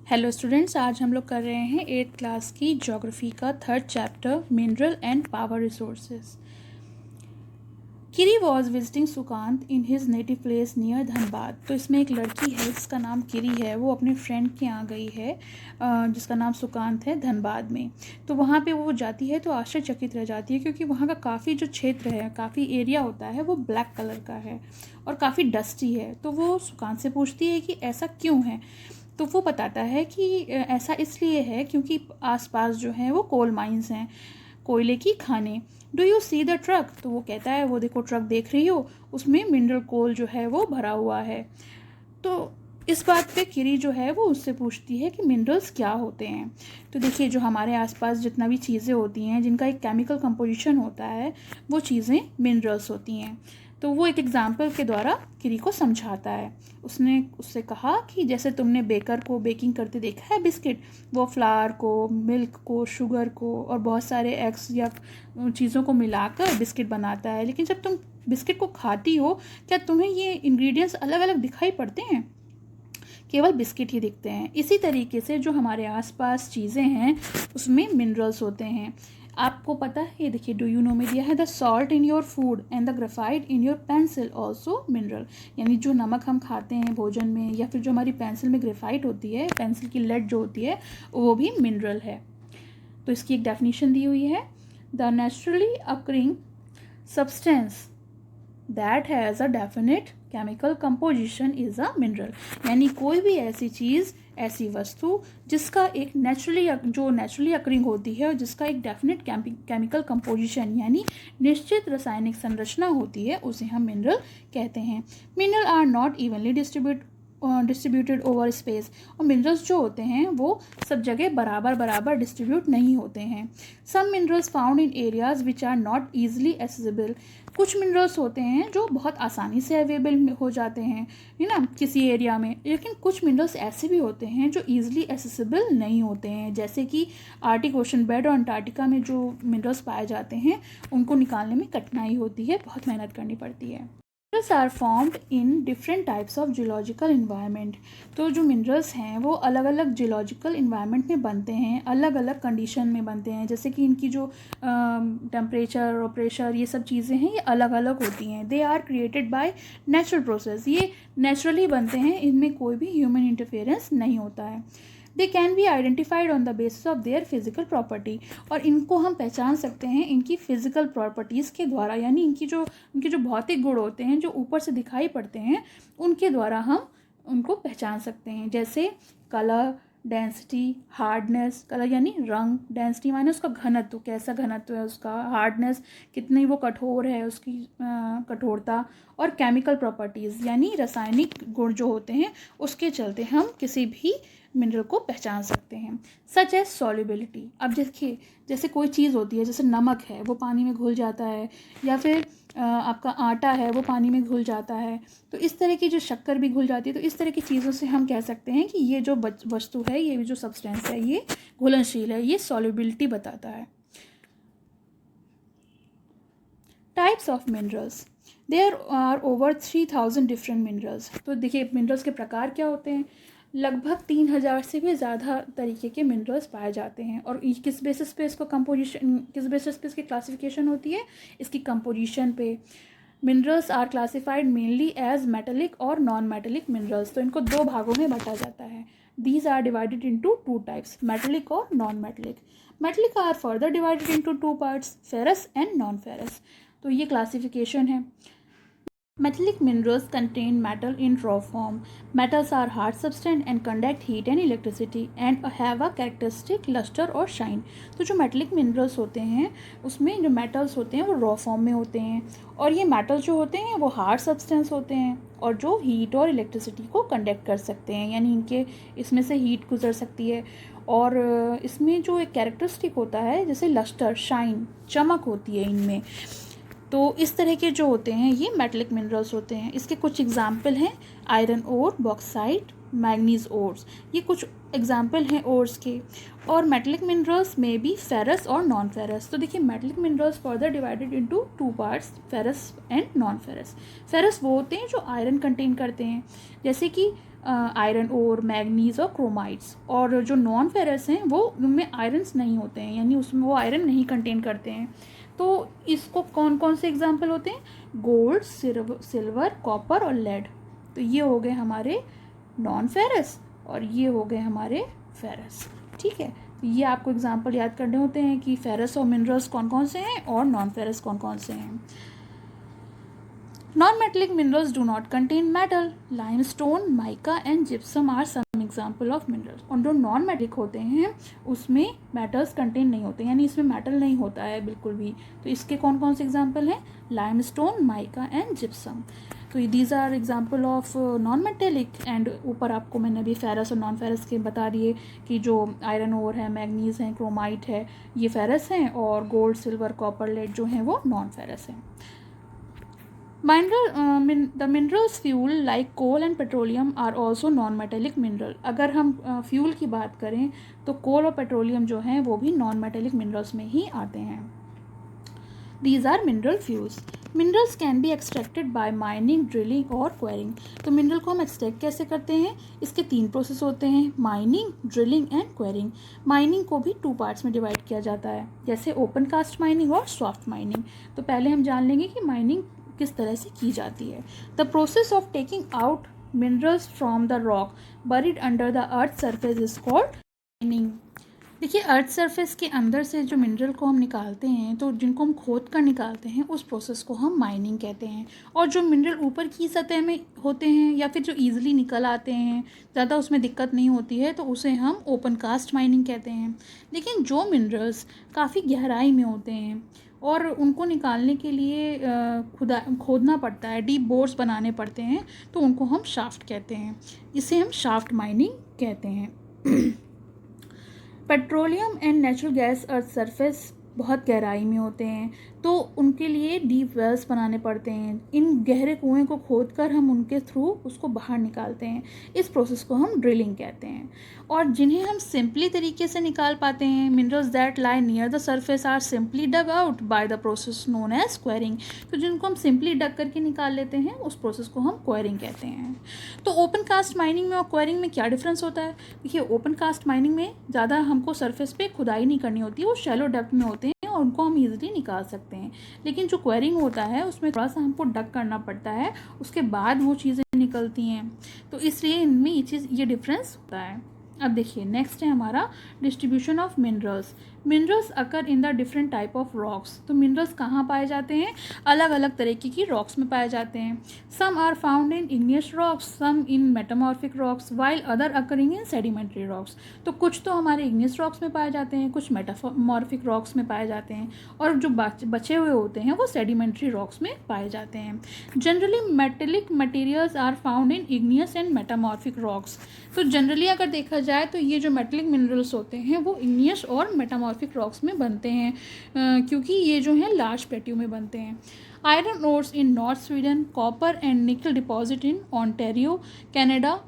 Hello students, आज हम लोग कर रहे हैं 8th क्लास की ज्योग्राफी का 3rd chapter mineral and power resources. Kiri was visiting Sukant in his native place near Dhanbad. तो इसमें एक लड़की है जिसका नाम किरी है, वो अपने फ्रेंड के यहाँ गई है जिसका नाम सुकांत है धनबाद में। तो वहाँ पे वो जाती है तो आश्चर्यचकित रह जाती है क्योंकि वहाँ का काफ़ी जो क्षेत्र है, काफ़ी एरिया होता है वो ब्लैक कलर का है और काफ़ी डस्टी है। तो वो सुकांत से पूछती है कि ऐसा क्यों है। तो वो बताता है कि ऐसा इसलिए है क्योंकि आसपास जो है वो कोल माइंस हैं, कोयले की खानें। Do you see the truck? तो वो कहता है वो देखो ट्रक देख रही हो, उसमें मिनरल कोल जो है वो भरा हुआ है। तो इस बात पे किरी जो है वो उससे पूछती है कि मिनरल्स क्या होते हैं। तो देखिए, जो हमारे आसपास जितना भी चीज़ें होती हैं जिनका एक केमिकल कंपोजिशन होता है वो चीज़ें मिनरल्स होती हैं। तो वो एक एग्जाम्पल के द्वारा किरी को समझाता है। उसने उससे कहा कि जैसे तुमने बेकर को बेकिंग करते देखा है बिस्किट, वो फ्लावर को, मिल्क को, शुगर को और बहुत सारे एग्स या चीज़ों को मिलाकर बिस्किट बनाता है, लेकिन जब तुम बिस्किट को खाती हो क्या तुम्हें ये इंग्रेडिएंट्स अलग अलग दिखाई पड़ते हैं? केवल बिस्किट ही दिखते हैं। इसी तरीके से जो हमारे आसपास चीज़ें हैं उसमें मिनरल्स होते हैं। आपको पता है, ये देखिए, डू यू नो में दिया है the salt in your food and the graphite in your pencil also mineral. यानी जो नमक हम खाते हैं भोजन में या फिर जो हमारी पेंसिल में ग्रेफाइट होती है, पेंसिल की लेड जो होती है, वो भी मिनरल है। तो इसकी एक डेफिनेशन दी हुई है, the naturally occurring substance that has a definite chemical composition is a mineral. यानी कोई भी ऐसी चीज़, ऐसी वस्तु जिसका एक नेचुरली अकरिंग होती है और जिसका एक डेफिनेट केमिकल कंपोजिशन यानी निश्चित रासायनिक संरचना होती है, उसे हम मिनरल कहते हैं। Mineral are not evenly distributed over space. और मिनरल्स जो होते हैं वो सब जगह बराबर डिस्ट्रीब्यूट नहीं होते हैं। Some minerals found in areas which are not easily accessible. कुछ मिनरल्स होते हैं जो बहुत आसानी से अवेलेबल हो जाते हैं, है ना, किसी एरिया में, लेकिन कुछ मिनरल्स ऐसे भी होते हैं जो ईजिली एक्सेसिबल नहीं होते हैं। जैसे कि आर्टिक ओशन बेड और अंटार्कटिका में जो मिनरल्स पाए जाते हैं उनको निकालने में कठिनाई होती है, बहुत मेहनत करनी पड़ती है। Minerals are formed in different types of geological environment. तो जो मिनरल्स हैं वो अलग अलग जियोलॉजिकल इन्वायरमेंट में बनते हैं, अलग अलग कंडीशन में बनते हैं। जैसे कि इनकी जो टेम्परेचर और प्रेशर, ये सब चीज़ें हैं, ये अलग अलग होती हैं। They are created by natural process. ये नेचुरली बनते हैं, इनमें कोई भी ह्यूमन इंटरफेरेंस नहीं होता है। They can be identified on the basis of their physical property. और इनको हम पहचान सकते हैं इनकी फिजिकल प्रॉपर्टीज़ के द्वारा, यानी इनके जो भौतिक गुण होते हैं जो ऊपर से दिखाई पड़ते हैं उनके द्वारा हम उनको पहचान सकते हैं। जैसे कलर, डेंसिटी, हार्डनेस। कलर यानी रंग, डेंसिटी माने उसका घनत्व, कैसा घनत्व है उसका, हार्डनेस कितनी वो कठोर है, उसकी कठोरता, और केमिकल प्रॉपर्टीज़ यानी रासायनिक गुण जो होते हैं उसके चलते हम किसी भी मिनरल को पहचान सकते हैं। Such as solubility. अब देखिए, जैसे कोई चीज़ होती है, जैसे नमक है वो पानी में घुल जाता है, या फिर आपका आटा है वो पानी में घुल जाता है, तो इस तरह की जो शक्कर भी घुल जाती है। तो इस तरह की चीज़ों से हम कह सकते हैं कि ये जो वस्तु है, ये जो सब्सटेंस है, ये घुलनशील है, ये सॉल्युबिलिटी बताता है। Types of minerals, there are over 3000 different minerals. तो देखिए, मिनरल्स के प्रकार क्या होते हैं। लगभग 3000 से भी ज़्यादा तरीके के मिनरल्स पाए जाते हैं। और किस बेसिस पे इसको कंपोजिशन, किस बेसिस पे इसकी क्लासिफिकेशन होती है, इसकी कंपोजिशन पे। Minerals are classified mainly as metallic और नॉन मेटेलिक मिनरल्स। तो इनको दो भागों में बांटा जाता है। These are divided into two types, metallic और non metallic. Metallic are further divided into two parts, ferrous and non ferrous. तो ये क्लासिफिकेशन है। Metallic minerals contain metal in raw form. Metals are hard substance and conduct heat and electricity and have a characteristic luster और shine. तो जो metallic minerals होते हैं उसमें जो metals होते हैं वो raw form में होते हैं, और ये metals जो होते हैं वो hard substance होते हैं और जो heat और electricity को conduct कर सकते हैं, यानी इनके इसमें से heat गुजर सकती है। और इसमें जो एक characteristic होता है जैसे luster, shine, चमक होती है इनमें। तो इस तरह के जो होते हैं ये मेटलिक मिनरल्स होते हैं। इसके कुछ एग्जाम्पल हैं, iron ore, bauxite, manganese ores, ये कुछ एग्जाम्पल हैं ओर्स के। और मेटलिक मिनरल्स में बी फेरस और नॉन फेरस। तो देखिए metallic minerals further divided into two parts, ferrous and non ferrous. Ferrous वो होते हैं जो आयरन कंटेन करते हैं, जैसे कि आयरन और मैग्नीज और क्रोमाइड्स। और जो नॉन फेरस हैं वो उनमें आयरन्स नहीं होते हैं, यानी उसमें वो आयरन नहीं कंटेन करते हैं। तो इसको कौन कौन से एग्जाम्पल होते हैं? गोल्ड, सिल्वर, कॉपर और लेड। तो ये हो गए हमारे नॉन फेरस और ये हो गए हमारे फेरस। ठीक है, तो ये आपको एग्जाम्पल याद करने होते हैं कि फेरस और मिनरल्स कौन कौन से हैं और नॉन फेरस कौन कौन से हैं। Non-metallic minerals do not contain metal. Limestone, mica and gypsum are some example of minerals. और जो नॉन मेटलिक होते हैं उसमें मेटल्स कंटेन नहीं होते, यानी इसमें मेटल नहीं होता है बिल्कुल भी। तो इसके कौन कौन से एग्जाम्पल हैं? Limestone, mica and gypsum. तो these are example of non metallic. And ऊपर आपको मैंने अभी फेरस और नॉन फेरस के बता दिए कि जो आयरन ओर है, मैग्नीज है, क्रोमाइट है, ये फेरस हैं, और गोल्ड, सिल्वर, कॉपर, लेड जो हैं वो नॉन फेरस हैं। The minerals fuel like coal and petroleum are also non-metallic mineral. अगर हम फ्यूल की बात करें तो कोल और पेट्रोलियम जो हैं वो भी नॉन मेटेलिक मिनरल्स में ही आते हैं। These are mineral fuels. Minerals can be extracted by mining, drilling और quarrying. तो मिनरल को हम एक्सट्रैक्ट कैसे करते हैं? इसके 3 प्रोसेस होते हैं, mining, drilling and quarrying. Mining को भी 2 पार्ट्स में डिवाइड किया जाता है, जैसे ओपन कास्ट माइनिंग और सॉफ्ट माइनिंग। तो पहले हम जान लेंगे कि माइनिंग किस तरह से की जाती है। The process of taking out minerals from the rock buried under the earth surface is called mining. देखिए अर्थ सरफेस के अंदर से जो मिनरल को हम निकालते हैं, तो जिनको हम खोद कर निकालते हैं, उस प्रोसेस को हम माइनिंग कहते हैं। और जो मिनरल ऊपर की सतह में होते हैं या फिर जो ईजिली निकल आते हैं, ज़्यादा उसमें दिक्कत नहीं होती है, तो उसे हम ओपन कास्ट माइनिंग कहते हैं। लेकिन जो मिनरल्स काफ़ी गहराई में होते हैं और उनको निकालने के लिए खोदना पड़ता है, डीप बोर्स बनाने पड़ते हैं, तो उनको हम शाफ्ट कहते हैं। इसे हम शाफ्ट माइनिंग कहते हैं। Petroleum and natural gas earth surface बहुत गहराई में होते हैं, तो उनके लिए डीप वेल्स बनाने पड़ते हैं। इन गहरे कुएं को खोदकर हम उनके थ्रू उसको बाहर निकालते हैं। इस प्रोसेस को हम ड्रिलिंग कहते हैं। और जिन्हें हम सिंपली तरीके से निकाल पाते हैं, minerals that lie near the surface are simply dug out by the process known as quarrying. तो जिनको हम सिंपली डग करके निकाल लेते हैं, उस प्रोसेस को हम क्वेरिंग कहते हैं। तो ओपन कास्ट माइनिंग में और क्वेरिंग में क्या डिफरेंस होता है? देखिए ओपन कास्ट माइनिंग में ज़्यादा हमको सरफेस पे खुदाई नहीं करनी होती है, वो शैलो डेप्थ में होते हैं और उनको हम ईजिली निकाल सकते हैं। लेकिन जो क्वेरिंग होता है उसमें थोड़ा सा हमको डग करना पड़ता है, उसके बाद वो चीज़ें निकलती हैं। तो इसलिए इनमें ये डिफरेंस होता है। अब देखिए नेक्स्ट है हमारा distribution of minerals. Minerals occur in the different type of rocks. तो मिनरल्स कहाँ पाए जाते हैं? अलग अलग तरीके की रॉक्स में पाए जाते हैं। Some are found in igneous rocks, some in metamorphic rocks, while other occurring in sedimentary rocks. तो कुछ तो हमारे इग्नियस रॉक्स में पाए जाते हैं, कुछ मेटामॉर्फिक रॉक्स में पाए जाते हैं, और जो बचे हुए होते हैं वो सेडिमेंट्री रॉक्स में पाए जाते हैं। Generally metallic materials are found in igneous and metamorphic rocks. तो जनरली अगर देखा जाए तो ये जो मेटेलिक मिनरल्स होते हैं वो इग्नियस और मेटामॉर्फिक रॉक्स में बनते हैं, क्योंकि ये जो है लार्ज प्लेट्यू में बनते हैं। Iron ores in north Sweden, copper and निकल deposit in Ontario Canada,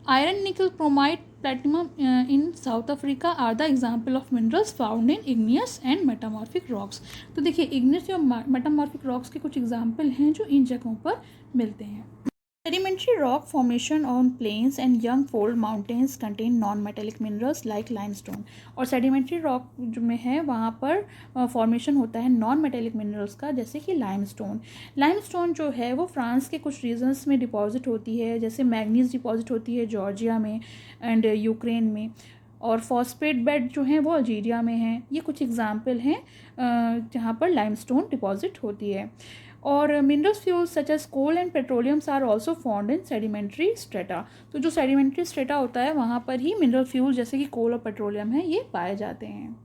iron निकल chromite platinum in South Africa are the example of minerals found in igneous and metamorphic rocks। तो देखिए igneous और metamorphic rocks के कुछ example हैं जो इन जगहों पर मिलते हैं। Sedimentary rock formation on plains and young fold mountains contain non-metallic minerals like limestone। और sedimentary rock जो में है वहाँ पर formation होता है non-metallic minerals का, जैसे कि limestone। limestone जो है वो फ्रांस के कुछ रीजन्स में डिपॉजिट होती है, जैसे मैग्नीज डिपॉजिट होती है जॉर्जिया में एंड यूक्रेन में, और फॉस्फेट बेड जो हैं वो अल्जीरिया में हैं। ये कुछ एग्जाम्पल हैं जहाँ पर लाइमस्टोन डिपॉजिट होती है। और minerals fuels such as coal and petroleums are also found in sedimentary strata. तो जो सेडिमेंट्री स्ट्रेटा होता है वहाँ पर ही मिनरल फ्यूल जैसे कि कोल और पेट्रोलियम है ये पाए जाते हैं।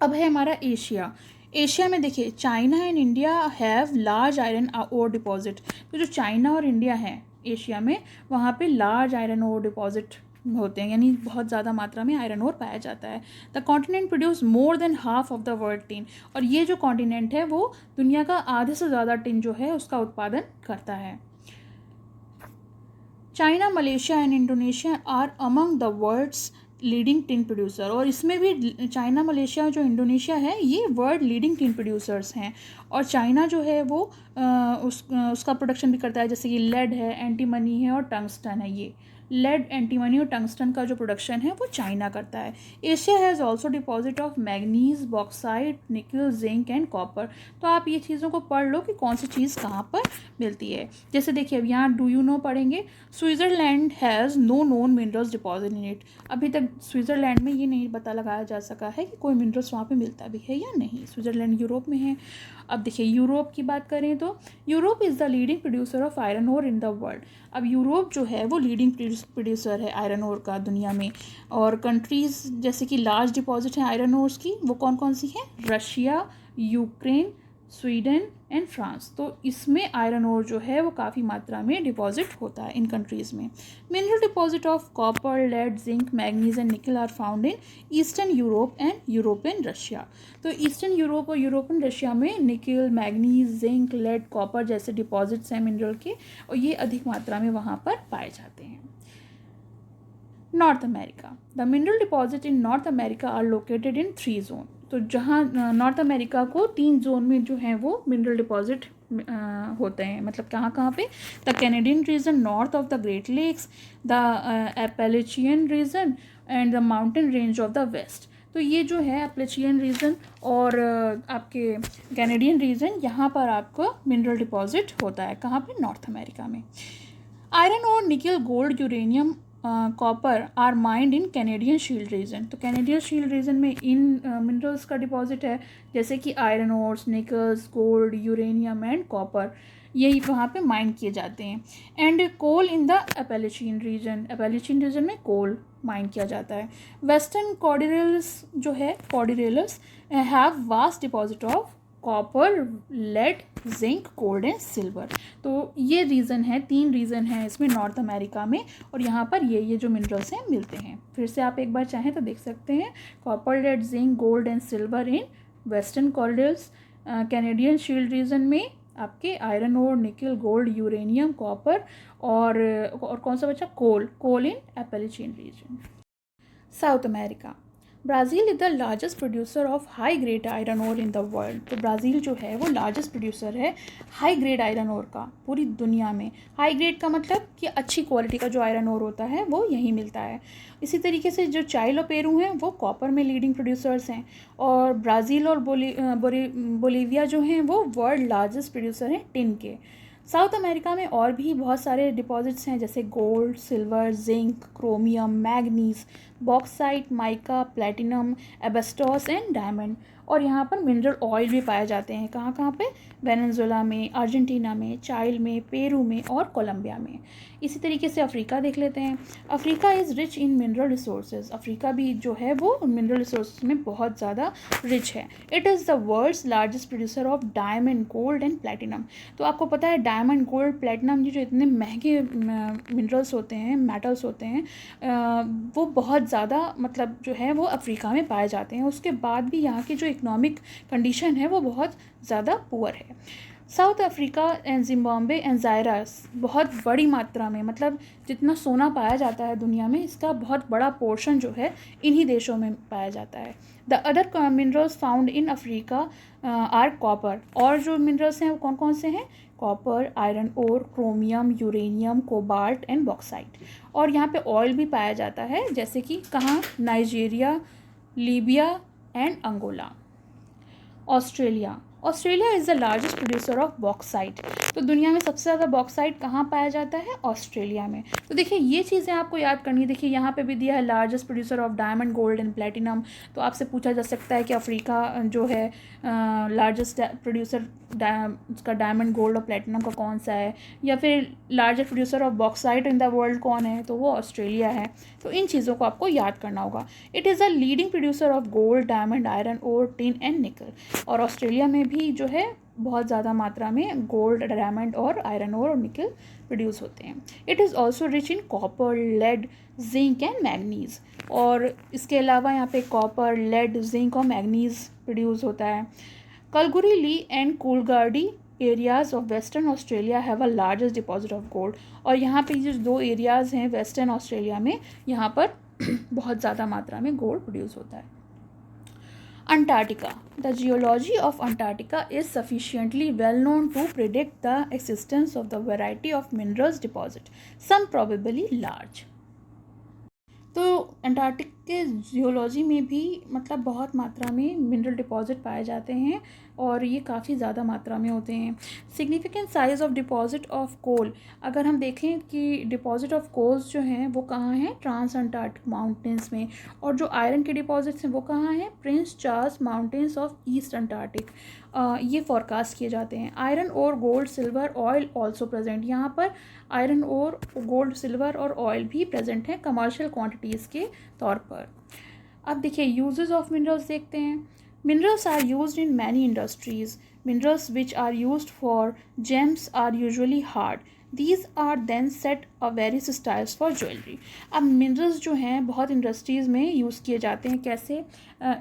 अब है हमारा एशिया। एशिया में देखिए China and India have large iron ore deposit. तो जो चाइना और इंडिया है एशिया में, वहाँ पे लार्ज आयरन ओर डिपॉजिट होते हैं, यानी बहुत ज़्यादा मात्रा में आयरन ओर पाया जाता है। The continent produce more than half of the world tin. और ये जो कॉन्टिनेंट है वो दुनिया का आधे से ज़्यादा टिन जो है उसका उत्पादन करता है। China, Malaysia and Indonesia are among the world's leading tin producer, और इसमें भी चाइना, मलेशिया जो इंडोनेशिया है ये वर्ल्ड लीडिंग टिन प्रोड्यूसर्स हैं। और चाइना जो है वो उसका प्रोडक्शन भी करता है, जैसे कि लेड है, एंटीमनी है और टंगस्टन है। ये लेड, एंटीमनी और टंगस्टन का जो प्रोडक्शन है वो चाइना करता है। Asia has also deposit of manganese, bauxite, निकल, जिंक एंड कॉपर। तो आप ये चीज़ों को पढ़ लो कि कौन सी चीज़ कहाँ पर मिलती है। जैसे देखिए अब यहाँ डू यू नो पढ़ेंगे, Switzerland has no known minerals deposit in it. अभी तक स्विट्ज़रलैंड में ये नहीं पता लगाया जा सका है कि कोई मिनरल्स वहाँ पे मिलता भी है या नहीं। स्विट्ज़रलैंड यूरोप में है। अब देखिए यूरोप की बात करें तो Europe is the leading producer of iron ore in the world. अब यूरोप जो है वो लीडिंग प्रोड्यूसर है आयरन ओर का दुनिया में। और कंट्रीज़ जैसे कि लार्ज डिपॉजिट हैं आयरन ओर्स की, वो कौन कौन सी हैं? Russia, Ukraine, Sweden and France. तो इसमें आयरन ओर जो है वो काफ़ी मात्रा में डिपॉजिट होता है इन कंट्रीज़ में। Mineral deposit of copper, lead, zinc, manganese and nickel are found in eastern Europe and European Russia. तो ईस्टर्न यूरोप और यूरोपियन रशिया में nickel, manganese, zinc, lead, copper जैसे डिपॉजिट्स हैं मिनरल के, और ये अधिक मात्रा में वहाँ पर पाए जाते हैं। North America, the mineral deposit in North America are located in 3 zone. तो जहाँ नॉर्थ अमेरिका को 3 जोन में जो है वो मिनरल डिपॉजिट होते हैं। मतलब कहाँ कहाँ पे? The Canadian region north of the Great Lakes, the Appalachian region and the mountain range of the west. तो ये जो है एपेलेचियन रीजन और आपके कैनेडियन रीजन, यहाँ पर आपको मिनरल डिपॉजिट होता है। कहाँ पे? नॉर्थ अमेरिका में। आयरन और nickel, gold, uranium, copper are mined in Canadian shield region. तो कैनेडियन शील्ड रीजन में इन मिनरल्स का डिपॉजिट है, जैसे कि iron ores, nickels, gold, uranium and copper, यही वहाँ पे माइन किए जाते हैं। And coal in the Appalachian region, Appalachian region में कोल माइन किया जाता है। वेस्टर्न कॉर्डिरेल्स जो है, Cordilleras have vast deposit of copper, lead, zinc, gold and silver. तो ये रीज़न है, 3 रीज़न है इसमें नॉर्थ अमेरिका में, और यहाँ पर ये जो मिनरल्स हैं मिलते हैं। फिर से आप एक बार चाहें तो देख सकते हैं, copper, lead, zinc, gold and silver in western corridors, Canadian shield region में आपके आयरन ओर, निकल, गोल्ड, यूरेनियम, कॉपर और कौन सा बचा? Coal in Appalachian region. South America, Brazil is the largest producer of high grade iron ore in the world. तो Brazil जो है वो लार्जेस्ट प्रोड्यूसर है हाई ग्रेड आयरन ओर का पूरी दुनिया में। हाई ग्रेड का मतलब कि अच्छी क्वालिटी का जो आयरन ओर होता है वो यहीं मिलता है। इसी तरीके से जो चाइल और पेरू हैं वो कॉपर में लीडिंग प्रोड्यूसर्स हैं, और ब्राज़ील और बोलीविया जो हैं वो वर्ल्ड लार्जेस्ट प्रोड्यूसर हैं टिन के। साउथ अमेरिका में और भी बहुत सारे डिपॉजिट्स हैं, जैसे gold, silver, zinc, chromium, manganese, bauxite, mica, platinum, asbestos and diamond. और यहाँ पर मिनरल ऑयल भी पाए जाते हैं। कहाँ कहाँ पे? वेनेजुएला में, अर्जेंटीना में, चाइल में, पेरू में और कोलंबिया में। इसी तरीके से अफ्रीका देख लेते हैं। Africa is rich in mineral resources. Africa भी जो है वो मिनरल रिसोर्सेज में बहुत ज़्यादा रिच है। It is the world's largest producer of diamond, gold and platinum. तो आपको पता है डायमंड, गोल्ड, प्लेटिनम ये जो इतने महंगे मिनरल्स होते हैं, मेटल्स होते हैं, वो बहुत ज़्यादा मतलब जो है वो अफ्रीका में पाए जाते हैं। उसके बाद भी यहाँ की जो इकोनॉमिक कंडीशन है वो बहुत ज़्यादा पुअर है। South Africa and Zimbabwe and Zaire बहुत बड़ी मात्रा में, मतलब जितना सोना पाया जाता है दुनिया में, इसका बहुत बड़ा पोर्शन जो है इन्हीं देशों में पाया जाता है। The other minerals found in Africa are copper. और जो मिनरल्स हैं वो कौन कौन से हैं? Copper, iron ore, chromium, uranium, cobalt and bauxite. और यहाँ पे ऑयल भी पाया जाता है, जैसे कि कहाँ? Nigeria, Libya and Angola. Australia, Australia is the largest producer of bauxite. तो दुनिया में सबसे ज़्यादा बॉक्साइट कहाँ पाया जाता है? ऑस्ट्रेलिया में। तो देखिए ये चीज़ें आपको याद करनी है। देखिए यहाँ पे भी दिया है largest producer of diamond, gold and platinum. तो आपसे पूछा जा सकता है कि अफ्रीका जो है लार्जेस्ट प्रोड्यूसर उसका डायमंड, गोल्ड और प्लेटिनम का कौन सा है, या फिर largest producer of bauxite in the world कौन है? तो वो ऑस्ट्रेलिया है। तो इन चीज़ों को आपको याद करना होगा। It is a leading producer of gold, diamond, iron ore, tin and nickel. और ऑस्ट्रेलिया में भी जो है बहुत ज़्यादा मात्रा में गोल्ड, डायमंड और आयरन और निकल प्रोड्यूस होते हैं। It is also rich in copper, lead, zinc and manganese. और इसके अलावा यहाँ पे कॉपर, लेड, जिंक और मैग्नीज प्रोड्यूस होता है। Kalgoorlie, Lee and Coolgardie areas of Western Australia have a largest deposit of gold. और यहाँ पे जो 2 एरियाज़ हैं वेस्टर्न ऑस्ट्रेलिया में, यहाँ पर बहुत ज़्यादा मात्रा में गोल्ड प्रोड्यूस होता है। Antarctica. The geology of Antarctica is sufficiently well known to predict the existence of the variety of minerals deposit, some probably large. तो अंटार्कटिक के जियोलॉजी में भी मतलब बहुत मात्रा में मिनरल डिपॉजिट पाए जाते हैं और ये काफ़ी ज़्यादा मात्रा में होते हैं। Significant size of deposit of coal, अगर हम देखें कि डिपॉजिट ऑफ कोल्स जो हैं वो कहाँ हैं, ट्रांस अंटार्कटिक माउंटेन्स में, और जो आयरन के डिपॉजिट्स हैं वो कहाँ हैं, Prince Charles mountains of east Antarctic. ये फॉरकास्ट किए जाते हैं। आयरन और gold silver oil also present, यहाँ पर आयरन और गोल्ड सिल्वर और ऑयल भी प्रेजेंट हैं कमर्शियल क्वांटिटीज़ के तौर पर। अब देखिए यूजेस ऑफ मिनरल्स देखते हैं। Minerals are used in many industries. Minerals which are used for gems are usually hard, these are then set a various styles for jewellery. अब मिनरल्स जो हैं बहुत इंडस्ट्रीज़ में यूज़ किए जाते हैं। कैसे?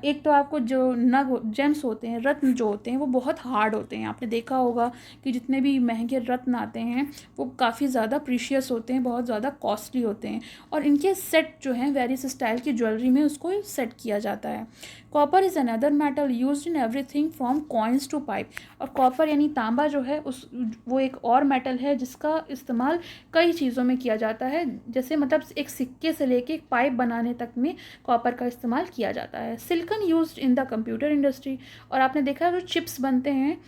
एक तो आपको जो नग जेम्स होते हैं, रत्न जो होते हैं वो बहुत हार्ड होते हैं। आपने देखा होगा कि जितने भी महंगे रत्न आते हैं वो काफ़ी ज़्यादा प्रीशियस होते हैं, बहुत ज़्यादा कॉस्टली होते हैं, और इनके सेट जो हैं वेरियस स्टाइल की ज्वेलरी में उसको सेट किया जाता है। Copper is another metal used in everything from coins to pipe. और कॉपर यानी तांबा जो है वो एक और मेटल है जिसका इस्तेमाल कई चीज़ों में किया जाता है। जैसे मतलब एक सिक्के से लेके एक पाइप बनाने तक में कॉपर का इस्तेमाल किया जाता है। Silicon used in the computer industry, और आपने देखा जो चिप्स बनते हैं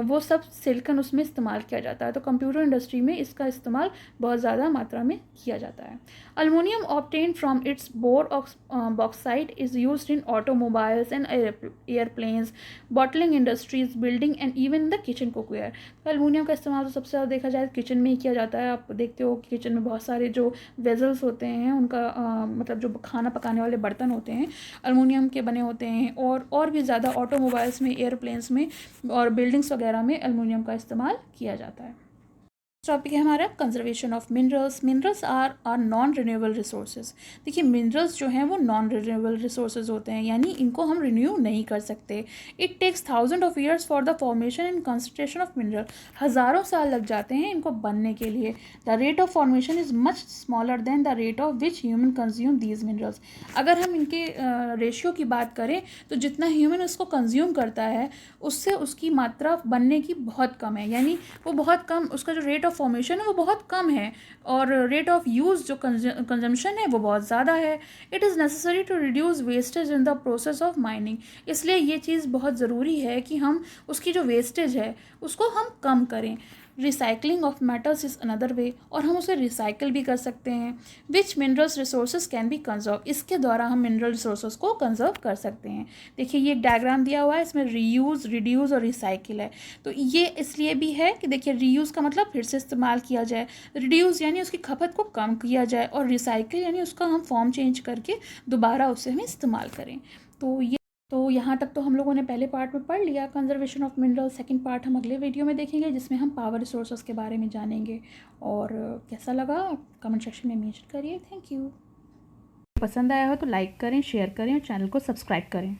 वो सब सिलिकॉन उसमें इस्तेमाल किया जाता है। तो कंप्यूटर इंडस्ट्री में इसका इस्तेमाल बहुत ज़्यादा मात्रा में किया जाता है। Aluminium obtained from its bore bauxite is used in automobiles and airplanes, bottling industries, building and even the kitchen cookware. तो अल्मोनियम का इस्तेमाल तो सबसे ज़्यादा देखा जाए किचन में ही किया जाता है। आप देखते हो कि किचन में बहुत सारे जो वेजल्स होते हैं उनका मतलब जो खाना पकाने वाले बर्तन होते हैं अल्मोनियम के बने होते हैं, और भी ज़्यादा ऑटोमोबाइल्स में, एयरप्लेन्स में और बिल्डिंग्स वगैरह में अल्मोनियम का इस्तेमाल किया जाता है। टॉपिक है हमारा conservation of minerals. Minerals are non renewable resources. देखिए मिनरल्स जो हैं वो नॉन रिन्यूएबल रिसोर्सेज होते हैं, यानी इनको हम रिन्यू नहीं कर सकते। It takes thousand of years for the formation and concentration of mineral. हज़ारों साल लग जाते हैं इनको बनने के लिए। The rate of formation is much smaller than the rate of which human consume these minerals. अगर हम इनके रेशियो की बात करें तो जितना ह्यूमन उसको कंज्यूम करता है उससे उसकी मात्रा बनने की बहुत कम है, यानी वो बहुत कम, उसका जो रेट फॉर्मेशन है वो बहुत कम है और रेट ऑफ यूज़ जो कंजम्पशन है वो बहुत ज़्यादा है। It is necessary to reduce wastage in the process of mining. इसलिए ये चीज़ बहुत ज़रूरी है कि हम उसकी जो वेस्टेज है उसको हम कम करें। Recycling of metals is another way, और हम उसे रिसाइकिल भी कर सकते हैं। Which minerals resources can be conserve, इसके द्वारा हम मिनरल रिसोर्सेज को कंजर्व कर सकते हैं। देखिए ये एक डायग्राम दिया हुआ है, इसमें रीयूज़, रिड्यूस और रिसाइकिल है। तो ये इसलिए भी है कि देखिए रीयूज़ का मतलब फिर से इस्तेमाल किया जाए, रिड्यूस यानी उसकी खपत को कम किया जाए, और रिसाइकिल यानी उसका हम फॉर्म चेंज करके दोबारा उसे हम इस्तेमाल करें। तो यहाँ तक तो हम लोगों ने पहले पार्ट में पढ़ लिया conservation of mineral. Second part हम अगले वीडियो में देखेंगे जिसमें हम पावर रिसोर्सेज के बारे में जानेंगे। और कैसा लगा कमेंट सेक्शन में मेंशन करिए। Thank you. पसंद आया हो तो लाइक करें, शेयर करें और चैनल को सब्सक्राइब करें।